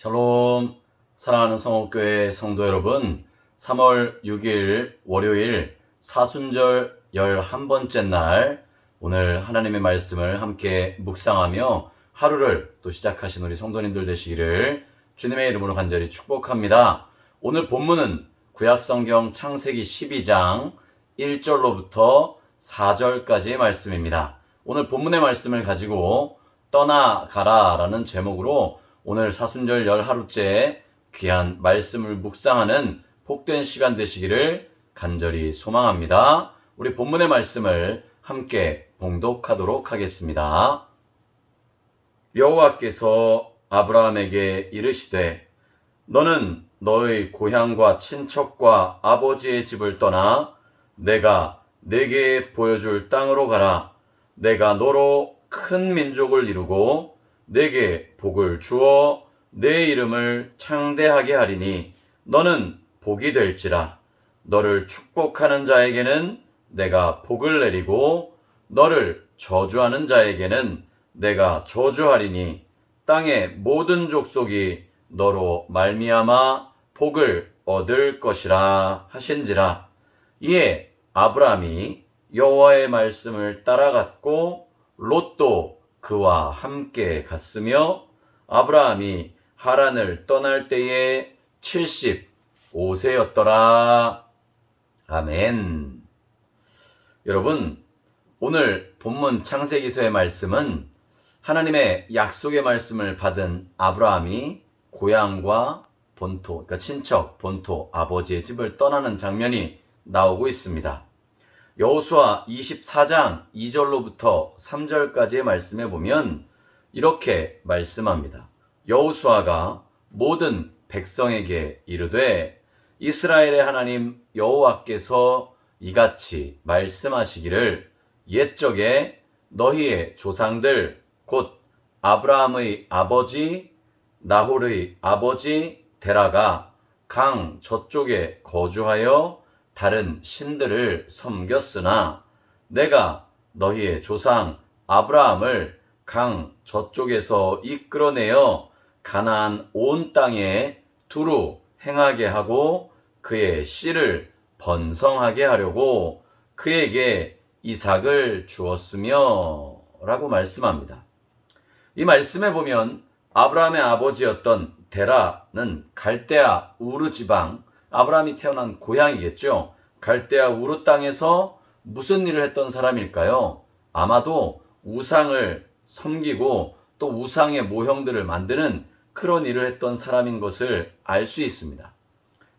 샬롬, 사랑하는 성옥교회 성도 여러분, 3월 6일 월요일 사순절 11번째 날, 오늘 하나님의 말씀을 함께 묵상하며 하루를 또 시작하신 우리 성도님들 되시기를 주님의 이름으로 간절히 축복합니다. 오늘 본문은 구약성경 창세기 12장 1절로부터 4절까지의 말씀입니다. 오늘 본문의 말씀을 가지고 떠나가라 라는 제목으로 오늘 사순절 10하루째 귀한 말씀을 묵상하는 복된 시간 되시기를 간절히 소망합니다. 우리 본문의 말씀을 함께 봉독하도록 하겠습니다. 여호와께서 아브라함에게 이르시되 너는 너의 고향과 친척과 아버지의 집을 떠나 내가 네게 보여줄 땅으로 가라. 내가 너로 큰 민족을 이루고 내게 복을 주어 내 이름을 창대하게 하리니 너는 복이 될지라. 너를 축복하는 자에게는 내가 복을 내리고 너를 저주하는 자에게는 내가 저주하리니 땅의 모든 족속이 너로 말미암아 복을 얻을 것이라 하신지라. 이에 아브라함이 여호와의 말씀을 따라갔고 롯도 그와 함께 갔으며 아브라함이 하란을 떠날 때에 75세였더라. 아멘. 여러분, 오늘 본문 창세기서의 말씀은 하나님의 약속의 말씀을 받은 아브라함이 고향과 본토, 그러니까 친척, 본토, 아버지의 집을 떠나는 장면이 나오고 있습니다. 여호수아 24장 2절로부터 3절까지의 말씀에 보면 이렇게 말씀합니다. 여호수아가 모든 백성에게 이르되 이스라엘의 하나님 여호와께서 이같이 말씀하시기를 옛적에 너희의 조상들 곧 아브라함의 아버지 나홀의 아버지 데라가 강 저쪽에 거주하여 다른 신들을 섬겼으나 내가 너희의 조상 아브라함을 강 저쪽에서 이끌어내어 가나안 온 땅에 두루 행하게 하고 그의 씨를 번성하게 하려고 그에게 이삭을 주었으며 라고 말씀합니다. 이 말씀에 보면 아브라함의 아버지였던 데라는 갈대아 우르 지방, 아브라함이 태어난 고향이겠죠. 갈대아 우르 땅에서 무슨 일을 했던 사람일까요? 아마도 우상을 섬기고 또 우상의 모형들을 만드는 그런 일을 했던 사람인 것을 알 수 있습니다.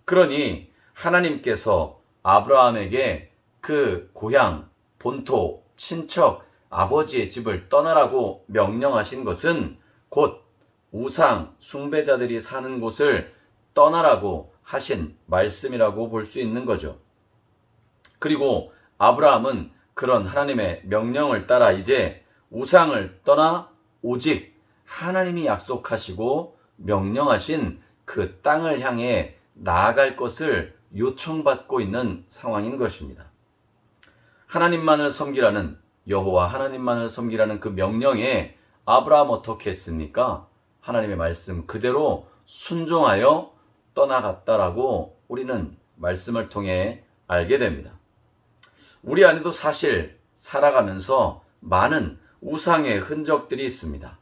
그러니 하나님께서 아브라함에게 그 고향, 본토, 친척, 아버지의 집을 떠나라고 명령하신 것은 곧 우상 숭배자들이 사는 곳을 떠나라고 하신 말씀이라고 볼 수 있는 거죠. 그리고 아브라함은 그런 하나님의 명령을 따라 이제 우상을 떠나 오직 하나님이 약속하시고 명령하신 그 땅을 향해 나아갈 것을 요청받고 있는 상황인 것입니다. 하나님만을 섬기라는 여호와 하나님만을 섬기라는 그 명령에 아브라함 어떻게 했습니까? 하나님의 말씀 그대로 순종하여 떠나갔다라고 우리는 말씀을 통해 알게 됩니다. 우리 안에도 사실 살아가면서 많은 우상의 흔적들이 있습니다.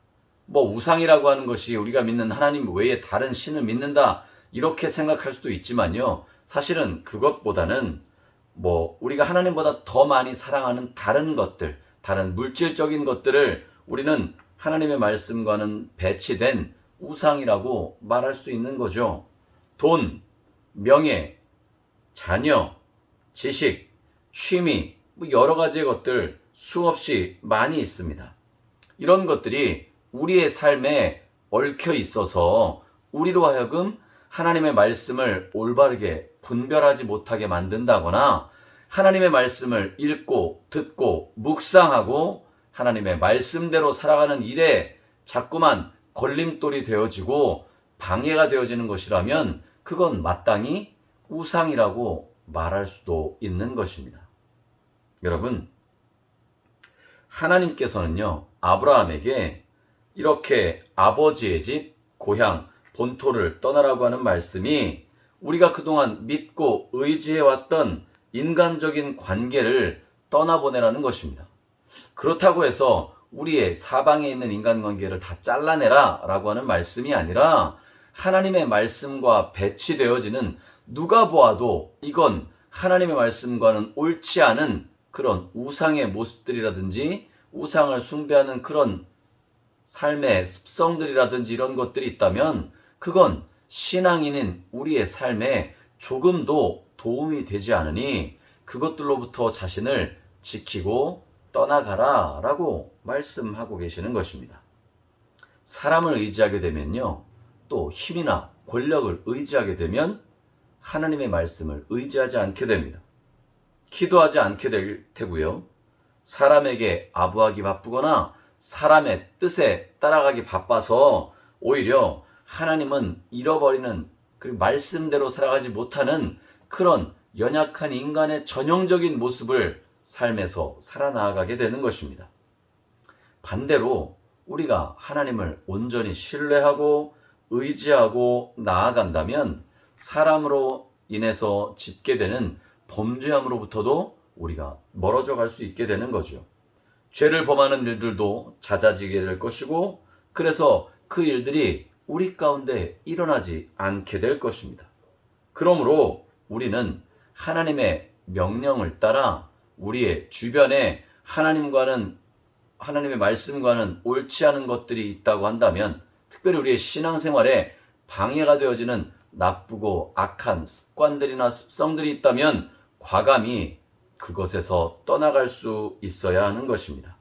우상이라고 하는 것이 우리가 믿는 하나님 외에 다른 신을 믿는다 이렇게 생각할 수도 있지만요. 사실은 그것보다는 우리가 하나님보다 더 많이 사랑하는 다른 것들, 다른 물질적인 것들을 우리는 하나님의 말씀과는 배치된 우상이라고 말할 수 있는 거죠. 돈, 명예, 자녀, 지식, 취미, 여러 가지의 것들 수없이 많이 있습니다. 이런 것들이 우리의 삶에 얽혀 있어서 우리로 하여금 하나님의 말씀을 올바르게 분별하지 못하게 만든다거나 하나님의 말씀을 읽고 듣고 묵상하고 하나님의 말씀대로 살아가는 일에 자꾸만 걸림돌이 되어지고 방해가 되어지는 것이라면 그건 마땅히 우상이라고 말할 수도 있는 것입니다. 여러분, 하나님께서는요, 아브라함에게 이렇게 아버지의 집, 고향, 본토를 떠나라고 하는 말씀이 우리가 그동안 믿고 의지해왔던 인간적인 관계를 떠나보내라는 것입니다. 그렇다고 해서 우리의 사방에 있는 인간관계를 다 잘라내라 라고 하는 말씀이 아니라 하나님의 말씀과 배치되어지는 누가 보아도 이건 하나님의 말씀과는 옳지 않은 그런 우상의 모습들이라든지 우상을 숭배하는 그런 삶의 습성들이라든지 이런 것들이 있다면 그건 신앙인인 우리의 삶에 조금도 도움이 되지 않으니 그것들로부터 자신을 지키고 떠나가라 라고 말씀하고 계시는 것입니다. 사람을 의지하게 되면요, 또 힘이나 권력을 의지하게 되면 하나님의 말씀을 의지하지 않게 됩니다. 기도하지 않게 될 테고요. 사람에게 아부하기 바쁘거나 사람의 뜻에 따라가기 바빠서 오히려 하나님은 잃어버리는, 그리고 말씀대로 살아가지 못하는 그런 연약한 인간의 전형적인 모습을 삶에서 살아나가게 되는 것입니다. 반대로 우리가 하나님을 온전히 신뢰하고 의지하고 나아간다면 사람으로 인해서 짓게 되는 범죄함으로부터도 우리가 멀어져 갈 수 있게 되는 거죠. 죄를 범하는 일들도 잦아지게 될 것이고, 그래서 그 일들이 우리 가운데 일어나지 않게 될 것입니다. 그러므로 우리는 하나님의 명령을 따라 우리의 주변에 하나님의 말씀과는 옳지 않은 것들이 있다고 한다면, 특별히 우리의 신앙생활에 방해가 되어지는 나쁘고 악한 습관들이나 습성들이 있다면 과감히 그것에서 떠나갈 수 있어야 하는 것입니다.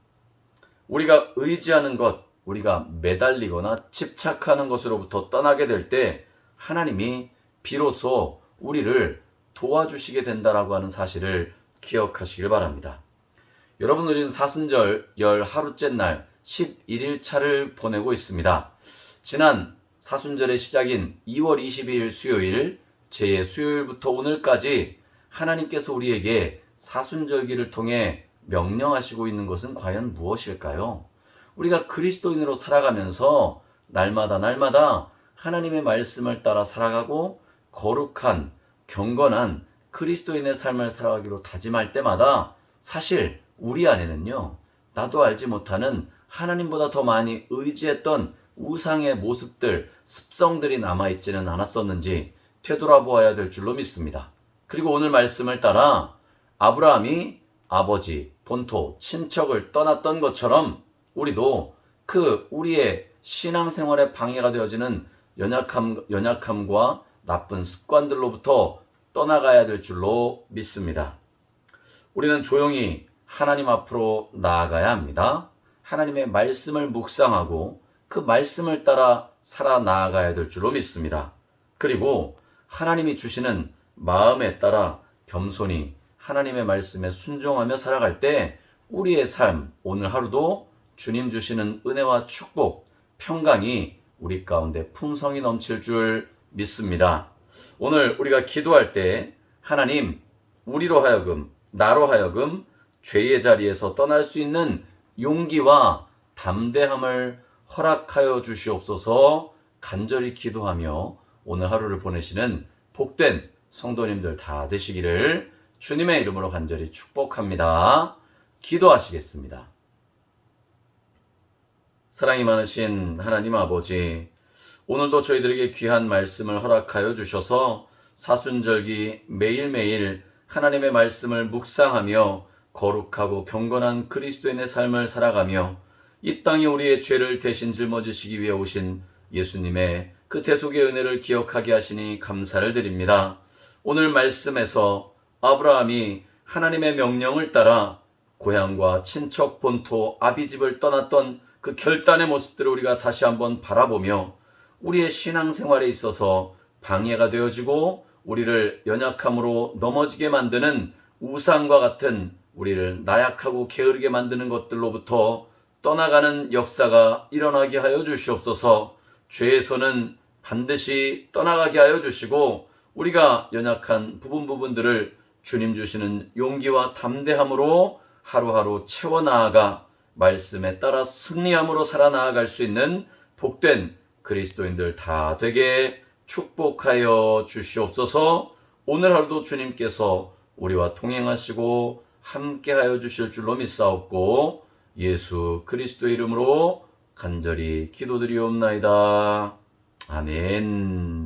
우리가 의지하는 것, 우리가 매달리거나 집착하는 것으로부터 떠나게 될 때 하나님이 비로소 우리를 도와주시게 된다라고 하는 사실을 기억하시길 바랍니다. 여러분, 우리는 사순절 열 하루째 날 11일 차를 보내고 있습니다. 지난 사순절의 시작인 2월 22일 수요일, 제 수요일부터 오늘까지 하나님께서 우리에게 사순절기를 통해 명령하시고 있는 것은 과연 무엇일까요? 우리가 그리스도인으로 살아가면서 날마다 하나님의 말씀을 따라 살아가고 거룩한, 경건한 그리스도인의 삶을 살아가기로 다짐할 때마다 사실 우리 안에는요, 나도 알지 못하는 하나님보다 더 많이 의지했던 우상의 모습들, 습성들이 남아있지는 않았었는지 되돌아보아야 될 줄로 믿습니다. 그리고 오늘 말씀을 따라 아브라함이 아버지, 본토, 친척을 떠났던 것처럼 우리도 우리의 신앙생활에 방해가 되어지는 연약함과 나쁜 습관들로부터 떠나가야 될 줄로 믿습니다. 우리는 조용히 하나님 앞으로 나아가야 합니다. 하나님의 말씀을 묵상하고 그 말씀을 따라 살아나가야 될 줄로 믿습니다. 그리고 하나님이 주시는 마음에 따라 겸손히 하나님의 말씀에 순종하며 살아갈 때 우리의 삶, 오늘 하루도 주님 주시는 은혜와 축복, 평강이 우리 가운데 풍성히 넘칠 줄 믿습니다. 오늘 우리가 기도할 때 하나님, 나로 하여금 죄의 자리에서 떠날 수 있는 용기와 담대함을 허락하여 주시옵소서 간절히 기도하며 오늘 하루를 보내시는 복된 성도님들 다 되시기를 주님의 이름으로 간절히 축복합니다. 기도하시겠습니다. 사랑이 많으신 하나님 아버지, 오늘도 저희들에게 귀한 말씀을 허락하여 주셔서 사순절기 매일매일 하나님의 말씀을 묵상하며 거룩하고 경건한 그리스도인의 삶을 살아가며 이 땅에 우리의 죄를 대신 짊어지시기 위해 오신 예수님의 그 대속의 은혜를 기억하게 하시니 감사를 드립니다. 오늘 말씀에서 아브라함이 하나님의 명령을 따라 고향과 친척 본토 아비집을 떠났던 그 결단의 모습들을 우리가 다시 한번 바라보며 우리의 신앙생활에 있어서 방해가 되어지고 우리를 연약함으로 넘어지게 만드는 우상과 같은 우리를 나약하고 게으르게 만드는 것들로부터 떠나가는 역사가 일어나게 하여 주시옵소서. 죄에서는 반드시 떠나가게 하여 주시고 우리가 연약한 부분들을 주님 주시는 용기와 담대함으로 하루하루 채워나아가 말씀에 따라 승리함으로 살아나아갈 수 있는 복된 그리스도인들 다 되게 축복하여 주시옵소서. 오늘 하루도 주님께서 우리와 동행하시고 함께하여 주실 줄로 믿사옵고 예수 그리스도의 이름으로 간절히 기도드리옵나이다. 아멘.